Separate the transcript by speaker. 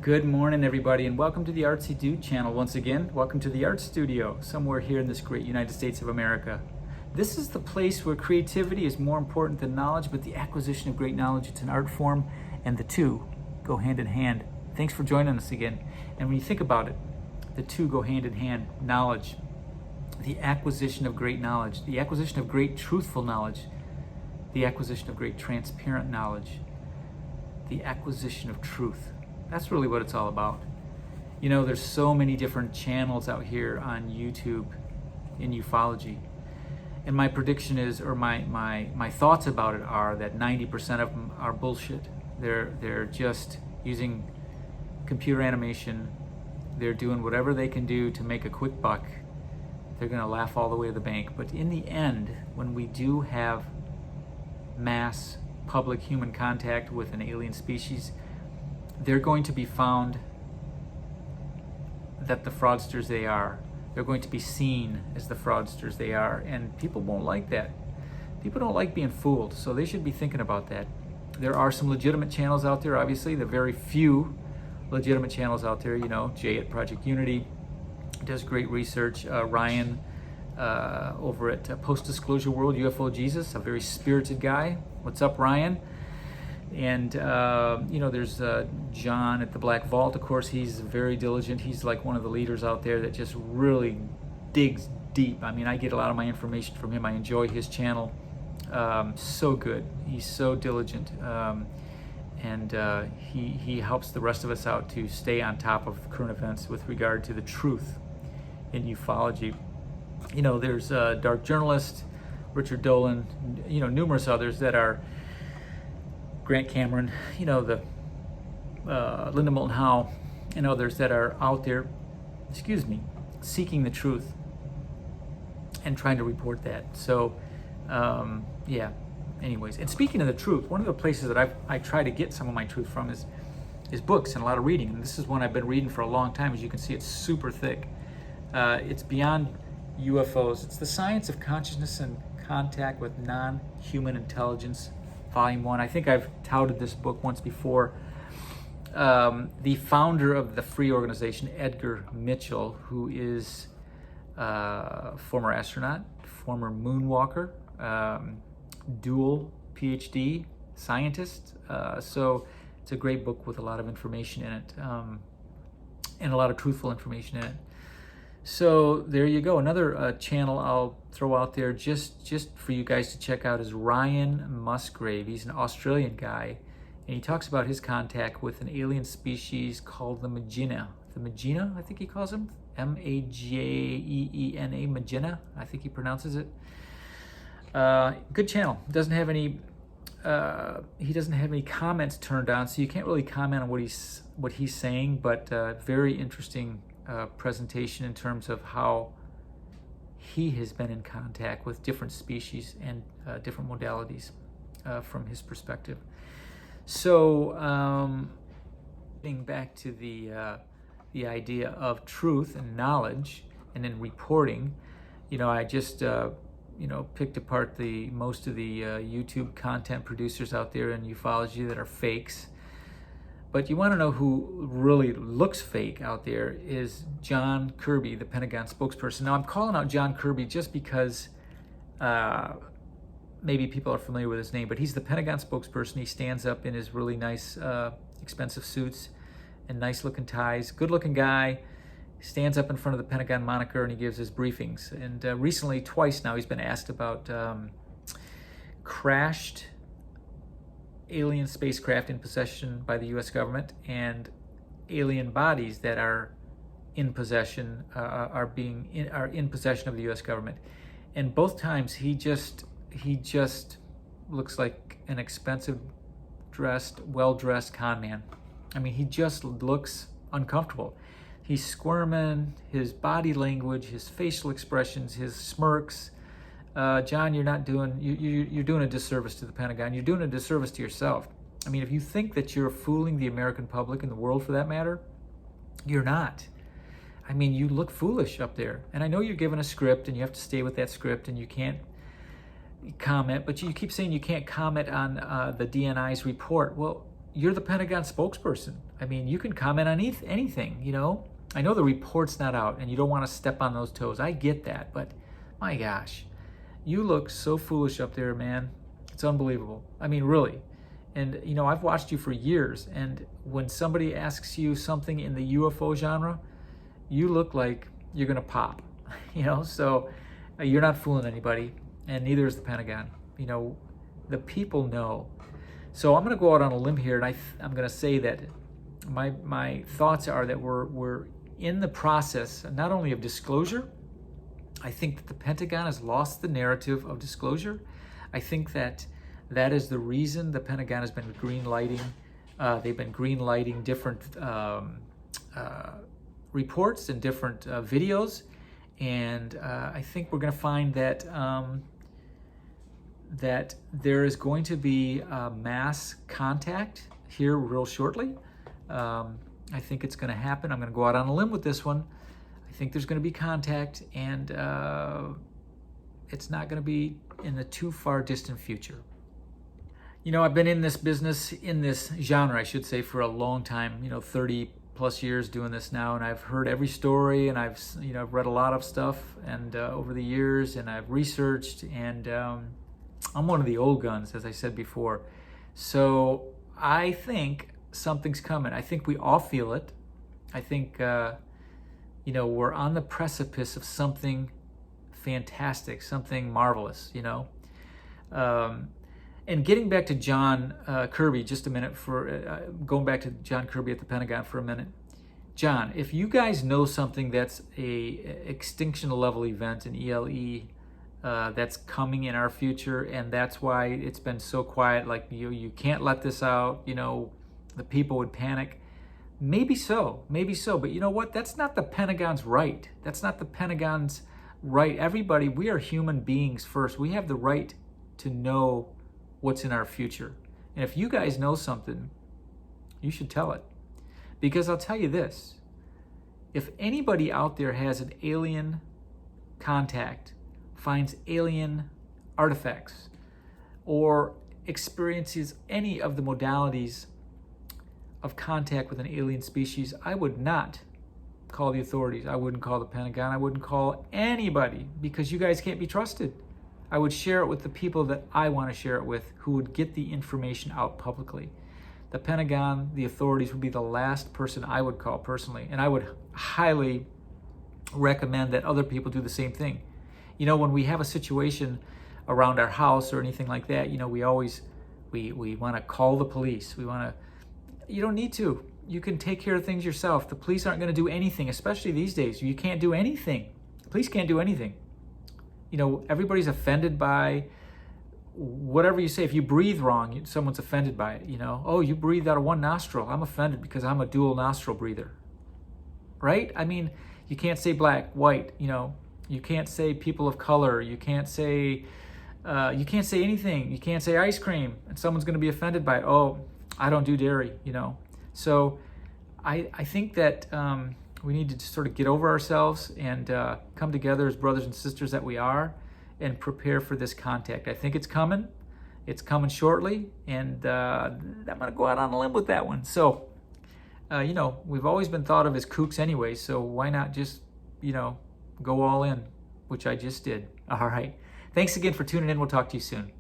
Speaker 1: Good morning, everybody, and welcome to the Artsy Dude channel once again. Welcome to the art studio, somewhere here in this great United States of America. This is the place where creativity is more important than knowledge, but the acquisition of great knowledge, it's an art form, and the two go hand in hand. Thanks for joining us again. And when you think about it, the two go hand in hand. Knowledge, the acquisition of great knowledge, the acquisition of great truthful knowledge, the acquisition of great transparent knowledge, the acquisition of truth. That's really what it's all about. You know, there's so many different channels out here on YouTube in ufology. And my prediction is, or my thoughts about it are that 90% of them are bullshit. They're just using computer animation. They're doing whatever they can do to make a quick buck. They're gonna laugh all the way to the bank. But in the end, when we do have mass public human contact with an alien species, they're going to be found that the fraudsters they are. They're going to be seen as the fraudsters they are, and people won't like that. People don't like being fooled, so they should be thinking about that. There are some legitimate channels out there, obviously. There are very few legitimate channels out there. You know, Jay at Project Unity does great research. Ryan over at Post-Disclosure World, UFO Jesus, a very spirited guy. What's up, Ryan? And, you know, there's John at the Black Vault. Of course, he's very diligent. He's like one of the leaders out there that just really digs deep. I mean, I get a lot of my information from him. I enjoy his channel. So good. He's so diligent. And he helps the rest of us out to stay on top of current events with regard to the truth in ufology. You know, there's Dark Journalist, Richard Dolan, you know, numerous others that are Grant Cameron, you know, the Linda Moulton Howe, and others that are out there, seeking the truth and trying to report that. So, yeah. Anyways, and speaking of the truth, one of the places that I try to get some of my truth from is books and a lot of reading. And this is one I've been reading for a long time. As you can see, it's super thick. It's Beyond UFOs. It's the Science of Consciousness and Contact with Non-Human Intelligence, Volume 1. I think I've touted this book once before. The founder of the Free Organization, Edgar Mitchell, who is a former astronaut, former moonwalker, dual PhD scientist. So it's a great book with a lot of information in it, and a lot of truthful information in it. So there you go. Another channel I'll throw out there just for you guys to check out is Ryan Musgrave. He's an Australian guy, and he talks about his contact with an alien species called the Magena. The Magena, I think he calls them. Mageena, Magena, I think he pronounces it. Good channel. Doesn't have any. He doesn't have any comments turned on, so you can't really comment on what he's saying. But very interesting presentation in terms of how he has been in contact with different species and different modalities from his perspective. So, getting back to the idea of truth and knowledge, and then reporting. You know, I just you know, picked apart most of the YouTube content producers out there in ufology that are fakes. But you want to know who really looks fake out there is John Kirby, the Pentagon spokesperson. Now, I'm calling out John Kirby just because maybe people are familiar with his name, but he's the Pentagon spokesperson. He stands up in his really nice, expensive suits and nice-looking ties. Good-looking guy. Stands up in front of the Pentagon moniker and he gives his briefings. And recently, twice now, he's been asked about crashed alien spacecraft in possession by the U.S. government and alien bodies that are in possession, are in possession of the U.S. government. And both times he just looks like an expensive dressed, well-dressed con man. I mean, he just looks uncomfortable. He's squirming, his body language, his facial expressions, his smirks. John, you're doing a disservice to the Pentagon. You're doing a disservice to yourself. I mean, if you think that you're fooling the American public and the world for that matter, you're not. I mean, you look foolish up there. And I know you're given a script and you have to stay with that script and you can't comment, but you keep saying you can't comment on the DNI's report. Well, you're the Pentagon spokesperson. I mean, you can comment on anything, you know. I know the report's not out and you don't want to step on those toes. I get that, but my gosh, you look so foolish up there, man. It's unbelievable. I mean, really. And, you know, I've watched you for years, and when somebody asks you something in the UFO genre, you look like you're going to pop, you know? So you're not fooling anybody, and neither is the Pentagon. You know, the people know. So I'm going to go out on a limb here, and I'm going to say that my thoughts are that we're in the process not only of disclosure. I think that the Pentagon has lost the narrative of disclosure. I think that is the reason the Pentagon has been green lighting. They've been green lighting different reports and different videos, and I think we're going to find that that there is going to be mass contact here real shortly. I think it's going to happen. I'm going to go out on a limb with this one. I think there's going to be contact, and it's not going to be in the too far distant future. You know, I've been in this business, in this genre, I should say, for a long time, you know, 30 plus years doing this now, and I've heard every story, and I've read a lot of stuff and over the years, and I've researched, and I'm one of the old guns, as I said before. So I think something's coming. I think we all feel it. I think, you know, we're on the precipice of something fantastic, something marvelous, you know. And getting back to John Kirby, just a minute, for going back to John Kirby at the Pentagon for a minute. John, if you guys know something that's a extinction level event, an ELE, that's coming in our future, and that's why it's been so quiet, like you can't let this out, you know, the people would panic. Maybe so, but you know what? That's not the Pentagon's right. That's not the Pentagon's right. Everybody, we are human beings first. We have the right to know what's in our future. And if you guys know something, you should tell it. Because I'll tell you this, if anybody out there has an alien contact, finds alien artifacts, or experiences any of the modalities of contact with an alien species, I would not call the authorities. I wouldn't call the Pentagon. I wouldn't call anybody, because you guys can't be trusted. I would share it with the people that I want to share it with, who would get the information out publicly. The Pentagon, the authorities, would be the last person I would call personally, and I would highly recommend that other people do the same thing. You know, when we have a situation around our house or anything like that, you know, we want to call the police. You don't need to. You can take care of things yourself. The police aren't going to do anything, especially these days. You can't do anything. The police can't do anything. You know, everybody's offended by whatever you say. If you breathe wrong, someone's offended by it, you know. Oh, you breathed out of one nostril. I'm offended because I'm a dual nostril breather. Right? I mean, you can't say black, white, you know. You can't say people of color. You can't say anything. You can't say ice cream, and someone's going to be offended by it. Oh, I don't do dairy, you know. So I think that we need to just sort of get over ourselves and come together as brothers and sisters that we are, and prepare for this contact. I think it's coming. It's coming shortly, and I'm going to go out on a limb with that one. So, you know, we've always been thought of as kooks anyway, so why not just, you know, go all in, which I just did. All right. Thanks again for tuning in. We'll talk to you soon.